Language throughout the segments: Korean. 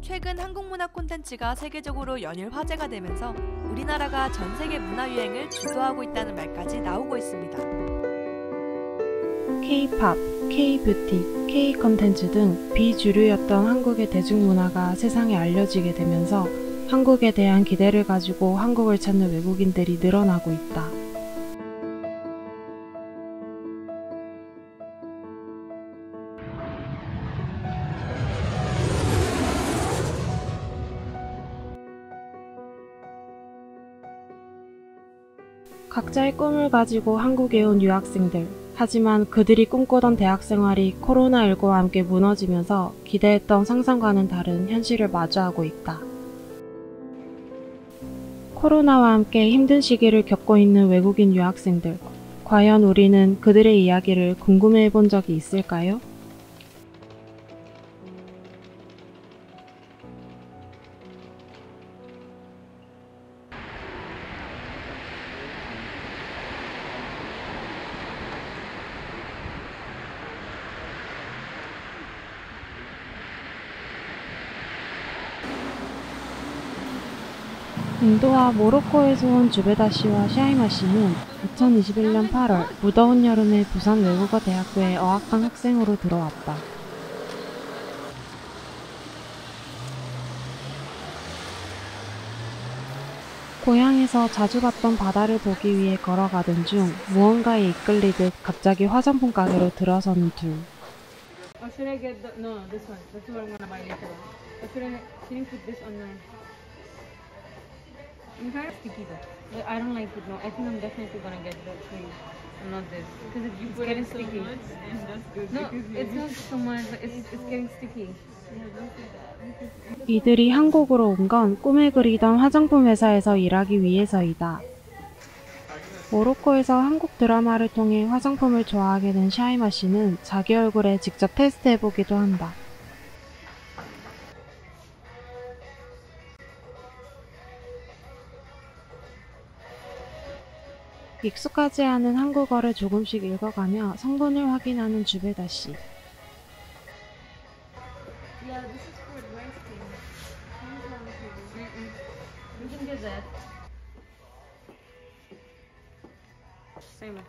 최근 한국 문화 콘텐츠가 세계적으로 연일 화제가 되면서 우리나라가 전 세계 문화 유행을 주도하고 있다는 말까지 나오고 있습니다. K-팝, K-뷰티, K-컨텐츠 등 비주류였던 한국의 대중문화가 세상에 알려지게 되면서 한국에 대한 기대를 가지고 한국을 찾는 외국인들이 늘어나고 있다. 각자의 꿈을 가지고 한국에 온 유학생들. 하지만 그들이 꿈꾸던 대학 생활이 코로나19와 함께 무너지면서 기대했던 상상과는 다른 현실을 마주하고 있다. 코로나와 함께 힘든 시기를 겪고 있는 외국인 유학생들. 과연 우리는 그들의 이야기를 궁금해해 본 적이 있을까요? 인도와 모로코에서 온 주베다 씨와 샤이마 씨는 2021년 8월 무더운 여름에 부산 외국어대학교에 어학당 학생으로 들어왔다. 고향에서 자주 봤던 바다를 보기 위해 걸어가던 중 무언가에 이끌리듯 갑자기 화장품 가게로 들어서는 둘. Or should I get the no this one? That's what I'm gonna buy later. Or should I can you put this on the I'm kind of sticky though. I don't like it. No, I think I'm definitely gonna get the cream and not this because if you put getting so sticky. Much, that's good. No, it's not so much. But it's getting sticky. 이들이 한국으로 온 건 꿈에 그리던 화장품 회사에서 일하기 위해서이다. 모로코에서 한국 드라마를 통해 화장품을 좋아하게 된 샤이마 씨는 자기 얼굴에 직접 테스트해보기도 한다. 익숙하지 않은 한국어를 조금씩 읽어가며 성분을 확인하는 주베다 씨. Yeah, this is for dry skin. You can get that. Same.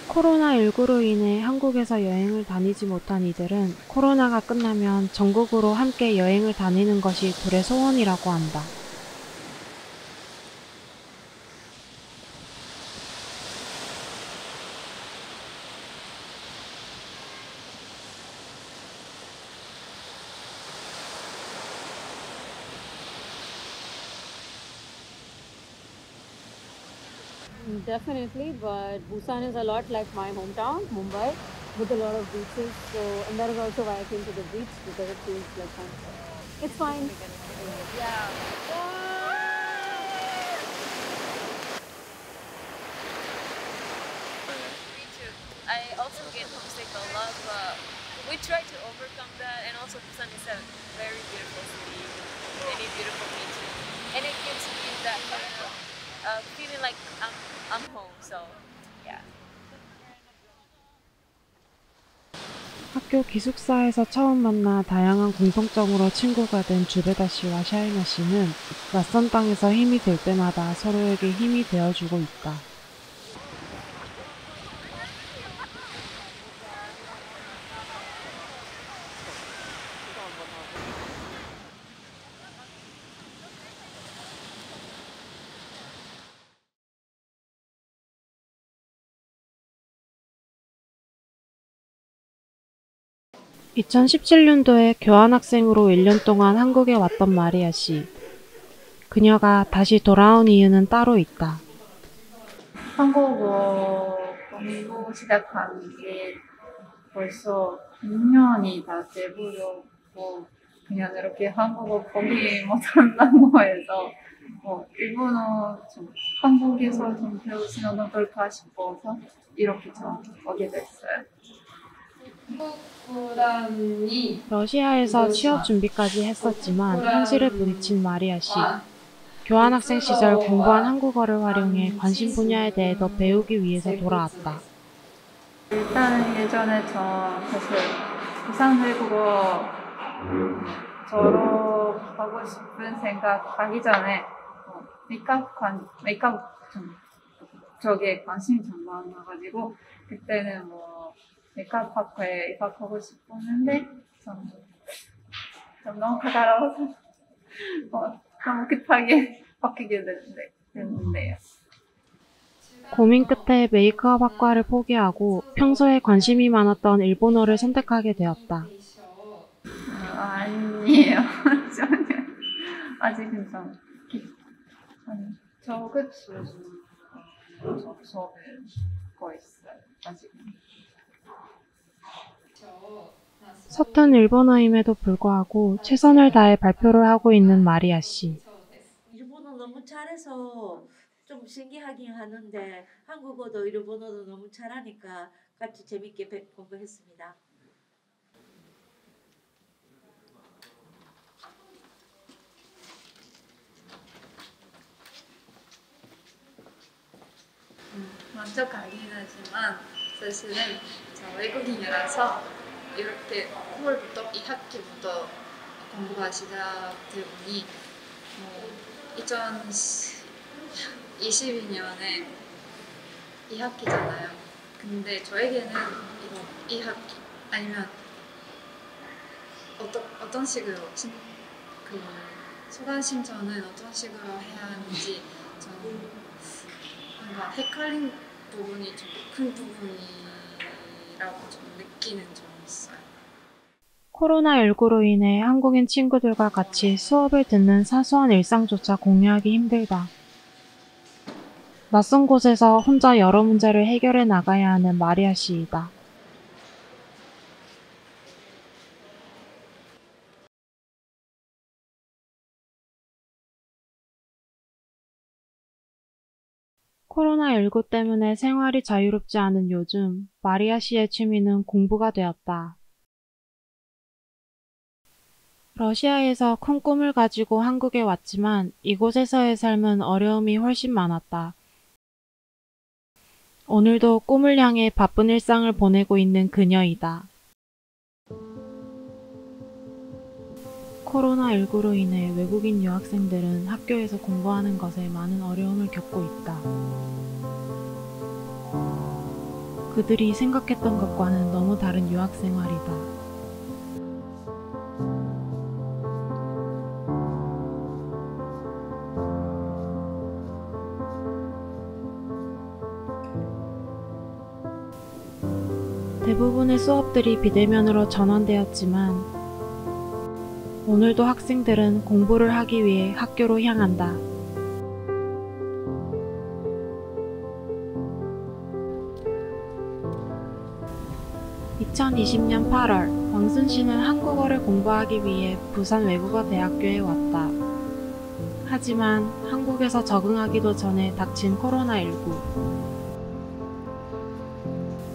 코로나19로 인해 한국에서 여행을 다니지 못한 이들은 코로나가 끝나면 전국으로 함께 여행을 다니는 것이 둘의 소원이라고 한다. Definitely, but Busan is a lot like my hometown, Mumbai, with a lot of beaches. So, and that is also why I came to the beach because it feels like home. It's fine. Yeah. Me too. I also get homesick a lot, but we try to overcome that. And also, Busan is a very beautiful city, many beautiful beaches, and it gives me that kind of feeling like I'm home. So, yeah. 학교 기숙사에서 처음 만나 다양한 공통점으로 친구가 된 주베다 씨와 샤이나 씨는 낯선 땅에서 힘이 들 때마다 서로에게 힘이 되어주고 있다. (2017년도에) 교환학생으로 1년 동안 한국에 왔던 마리아 씨. 그녀가 다시 돌아온 이유는 따로 있다. 한국어 공부 시작한 게 벌써 6년이 다 돼버렸고 그냥 이렇게 한국어 포기 못한다고 해서 일본어 좀 한국에서 좀 배우시면 어떨까 싶어서 이렇게 좀 오게 됐어요. 러시아에서 취업 준비까지 했었지만 현실에 부딪힌 마리아 씨. 교환학생 시절 공부한 한국어를 활용해 관심 분야에 대해 더 배우기 위해서 돌아왔다. 일단 예전에 저 사실 부산 외국어 졸업하고 싶은 생각 하기 전에 메이크업 쪽에 관심이 좀 많아가지고 그때는 뭐 메이크업 학과에 입학하고 싶었는데 좀 너무 까다로워서 너무 급하게 바뀌게 됐는데요. 고민 끝에 메이크업 학과를 포기하고 평소에 관심이 많았던 일본어를 선택하게 되었다. 아니에요. 전혀. 아직은 좀 저급 수준 수업을 듣고 있어요. 아직은. 서툰 일본어임에도 불구하고 최선을 다해 발표를 하고 있는 마리아 씨. 일본어 너무 잘해서 좀 신기하긴 하는데 한국어도 일본어도 너무 잘하니까 같이 재밌게 공부했습니다. 먼저 가긴 하지만 사실은 저 외국인이라서 이렇게 9월부터 2학기부터 공부가 시작되니 2022년에 2학기잖아요. 근데 저에게는 이거 2학기 아니면 어떤 식으로 그 수강 신청은 어떤 식으로 해야 하는지 저는 뭔가 헷갈린 부분이 좀 큰 부분이라고 좀 느끼는 점이 있어요. 코로나19로 인해 한국인 친구들과 같이 수업을 듣는 사소한 일상조차 공유하기 힘들다. 낯선 곳에서 혼자 여러 문제를 해결해 나가야 하는 마리아 씨이다. 코로나19 때문에 생활이 자유롭지 않은 요즘, 마리아 씨의 취미는 공부가 되었다. 러시아에서 큰 꿈을 가지고 한국에 왔지만 이곳에서의 삶은 어려움이 훨씬 많았다. 오늘도 꿈을 향해 바쁜 일상을 보내고 있는 그녀이다. 코로나19로 인해 외국인 유학생들은 학교에서 공부하는 것에 많은 어려움을 겪고 있다. 그들이 생각했던 것과는 너무 다른 유학 생활이다. 대부분의 수업들이 비대면으로 전환되었지만 오늘도 학생들은 공부를 하기 위해 학교로 향한다. 2020년 8월, 왕순 씨는 한국어를 공부하기 위해 부산 외국어대학교에 왔다. 하지만 한국에서 적응하기도 전에 닥친 코로나19.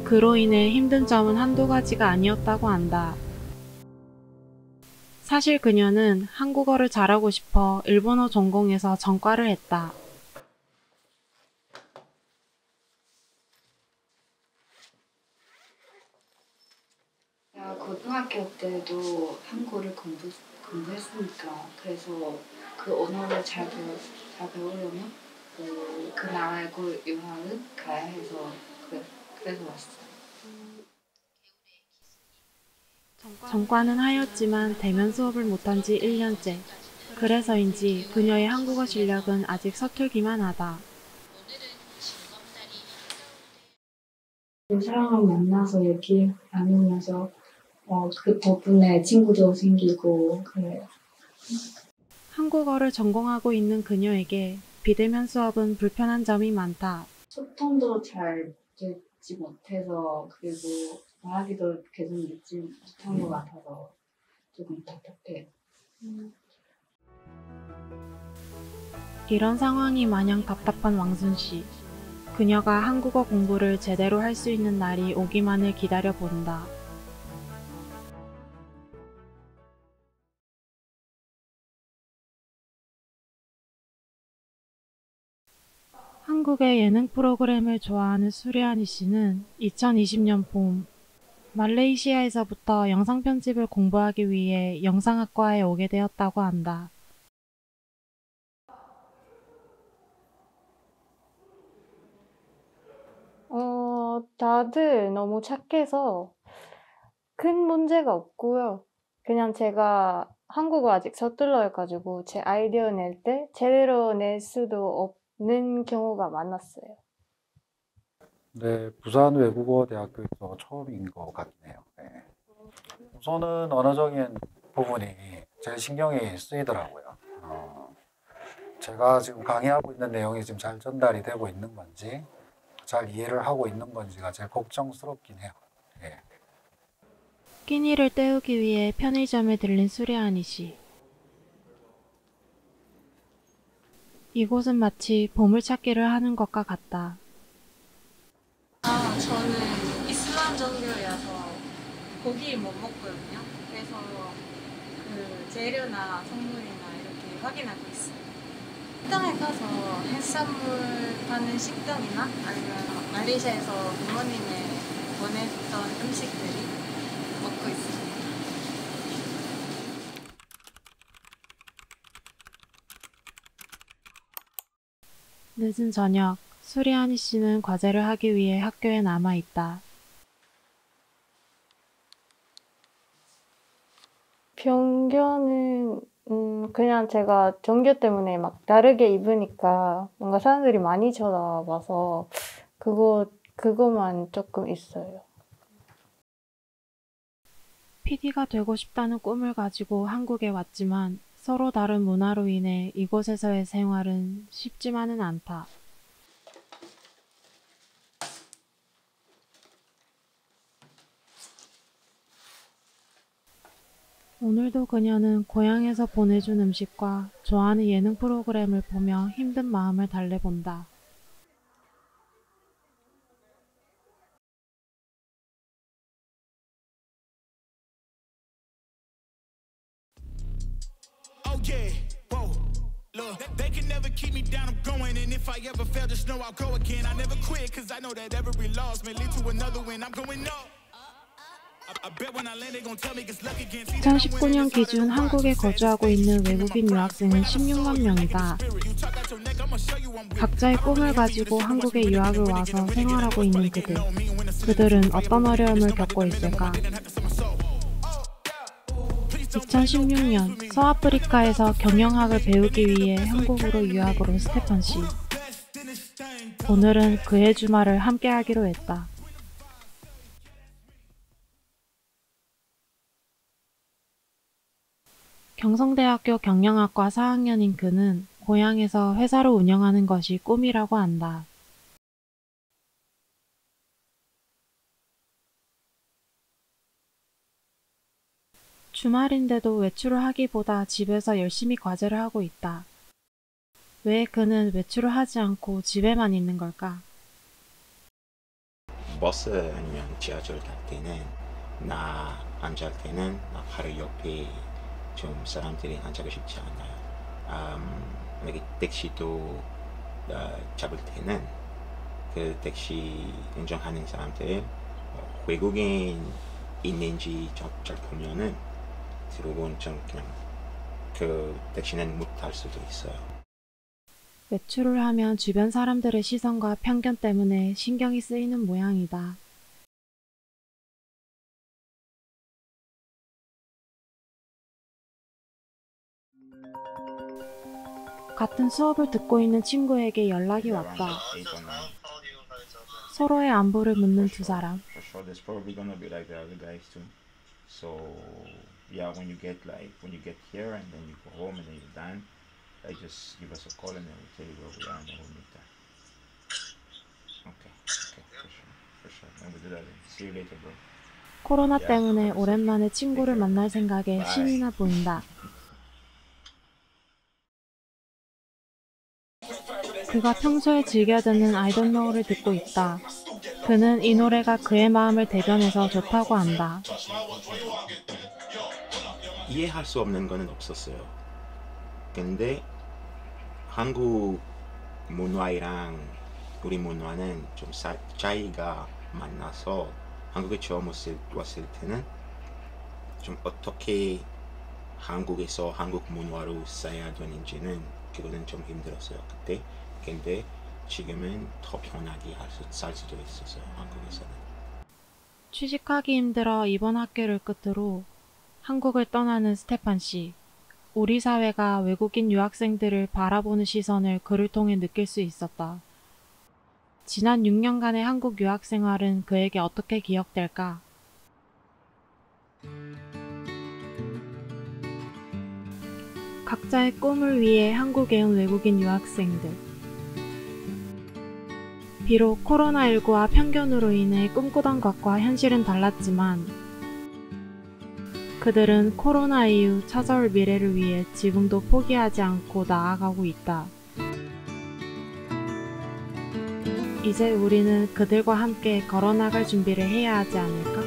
그로 인해 힘든 점은 한두 가지가 아니었다고 한다. 사실 그녀는 한국어를 잘하고 싶어 일본어 전공에서 전과를 했다. 고등학교 때도 한국어를 공부했으니까 그래서 그 언어를 잘 배우려면 그 나라에 유학을 가야 해서 그래서 왔어요. 전과는 하였지만 대면 수업을 못한 지 1년째. 그래서인지 그녀의 한국어 실력은 아직 서툴기만 하다. 사람을 만나서 얘기 나누면서 그 덕분에 친구도 생기고 그래요. 한국어를 전공하고 있는 그녀에게 비대면 수업은 불편한 점이 많다. 소통도 잘 되지 못해서 그리고 말하기도 계속 늦지 못한 것 같아서 조금 답답해요. 이런 상황이 마냥 답답한 왕순 씨. 그녀가 한국어 공부를 제대로 할 수 있는 날이 오기만을 기다려본다. 한국의 예능 프로그램을 좋아하는 수리아니 씨는 2020년 봄 말레이시아에서부터 영상 편집을 공부하기 위해 영상학과에 오게 되었다고 한다. 다들 너무 착해서 큰 문제가 없고요. 그냥 제가 한국어 아직 서툴러가지고 제 아이디어 낼 때 제대로 낼 수도 없는 경우가 많았어요. 네, 부산 외국어대학교에서 처음인 것 같네요. 네. 우선은 언어적인 부분이 제일 신경이 쓰이더라고요. 제가 지금 강의하고 있는 내용이 지금 잘 전달이 되고 있는 건지, 잘 이해를 하고 있는 건지가 제일 걱정스럽긴 해요. 네. 끼니를 때우기 위해 편의점에 들린 수리아니 씨. 이곳은 마치 보물찾기를 하는 것과 같다. 저는 이슬람 종교여서 고기 못 먹거든요. 그래서 그 재료나 성물이나 이렇게 확인하고 있어요. 식당에 가서 해산물 파는 식당이나 아니면 말레이시아에서 부모님이 보냈던 음식들이 먹고 있습니다. 늦은 저녁, 수리아니 씨는 과제를 하기 위해 학교에 남아 있다. 편견은 그냥 제가 종교 때문에 막 다르게 입으니까 뭔가 사람들이 많이 쳐다봐서 그거만 조금 있어요. PD가 되고 싶다는 꿈을 가지고 한국에 왔지만 서로 다른 문화로 인해 이곳에서의 생활은 쉽지만은 않다. 오늘도 그녀는 고향에서 보내준 음식과 좋아하는 예능 프로그램을 보며 힘든 마음을 달래본다. Oh yeah, whoa, look, they can never keep me down, I'm going, and if I ever fail, just know I'll go again. I never quit, cause I know that every loss may lead to another win. I'm going up. 2019년 기준 한국에 거주하고 있는 외국인 유학생은 16만 명이다. 각자의 꿈을 가지고 한국에 유학을 와서 생활하고 있는 그들. 그들은 어떤 어려움을 겪고 있을까? 2016년 서아프리카에서 경영학을 배우기 위해 한국으로 유학을 온 스테판 씨. 오늘은 그의 주말을 함께하기로 했다. 경성대학교 경영학과 4학년인 그는 고향에서 회사를 운영하는 것이 꿈이라고 한다. 주말인데도 외출을 하기보다 집에서 열심히 과제를 하고 있다. 왜 그는 외출을 하지 않고 집에만 있는 걸까? 버스 아니면 지하철 탈 때는 나 앉을 때는 나 바로 옆에 좀 사람들이 앉아고 싶지 않아요. 만약에 택시도 잡을 때는 그 택시 운전하는 사람들 외국인 있는지 잘 보면은 들어본 좀 그냥 그 택시는 못 탈 수도 있어요. 외출을 하면 주변 사람들의 시선과 편견 때문에 신경이 쓰이는 모양이다. 같은 수업을 듣고 있는 친구에게 연락이 왔다. 서로의 안부를 묻는 두 사람. 코로나 때문에 오랜만에 친구를 만날 생각에 신이 나 보인다. 그가 평소에 즐겨 듣는 I don't know를 듣고 있다. 그는 이 노래가 그의 마음을 대변해서 좋다고 한다. 이해할 수 없는 거는 없었어요. 근데 한국 문화랑 우리 문화는 좀 차이가 많아서 한국에 처음 왔을 때는 좀 어떻게 한국에서 한국 문화로 써야 되는지는 그거는 좀 힘들었어요 그때. 근데 지금은 더 편하게 살 수도 있었어요 한국에서는. 취직하기 힘들어 이번 학교를 끝으로 한국을 떠나는 스테판 씨. 우리 사회가 외국인 유학생들을 바라보는 시선을 그를 통해 느낄 수 있었다. 지난 6년간의 한국 유학 생활은 그에게 어떻게 기억될까? 각자의 꿈을 위해 한국에 온 외국인 유학생들. 비록 코로나19와 편견으로 인해 꿈꾸던 것과 현실은 달랐지만 그들은 코로나 이후 찾아올 미래를 위해 지금도 포기하지 않고 나아가고 있다. 이제 우리는 그들과 함께 걸어나갈 준비를 해야 하지 않을까?